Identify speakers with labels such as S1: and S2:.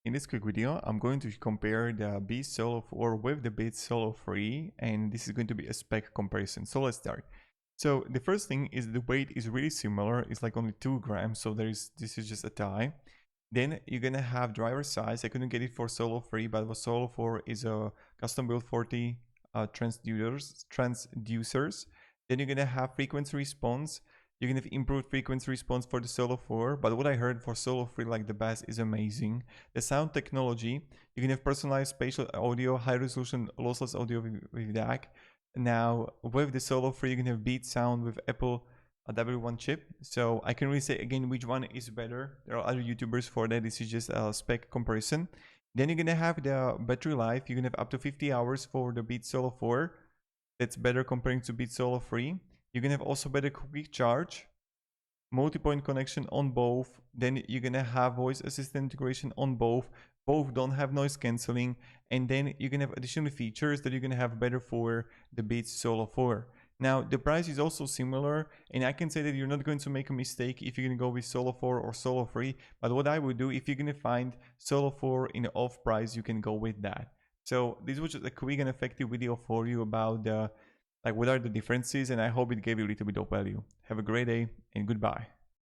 S1: In this quick video, I'm going to compare the Beats Solo4 with the Beats Solo3, and this is going to be a spec comparison. So let's start. So the first thing is the weight is really similar. It's like only 2 grams, so this is just a tie. Then you're gonna have driver size. I couldn't get it for Solo3, but for Solo4 is a custom built 40 transducers. Then you're gonna have frequency response. You're gonna have improved frequency response for the Solo4, but what I heard for Solo3 like the bass is amazing. The sound technology, you can have personalized spatial audio, high resolution lossless audio with DAC. Now with the Solo3 you can have beat sound with Apple W1 chip, so I can really say again which one is better. There are other YouTubers for that. This is just a spec comparison. Then you're gonna have the battery life. You can have up to 50 hours for the Beats Solo4. That's better comparing to Beats Solo3. You can have also better quick charge, multi-point connection on both. Then you're gonna have voice assistant integration on both. Both don't have noise cancelling, and then you can have additional features that you're gonna have better for the Beats Solo4. Now the price is also similar, and I can say that you're not going to make a mistake if you're gonna go with Solo4 or Solo3. But what I would do, if you're gonna find Solo4 in off price, you can go with that. So this was just a quick and effective video for you about what are the differences, and I hope it gave you a little bit of value. Have a great day and goodbye.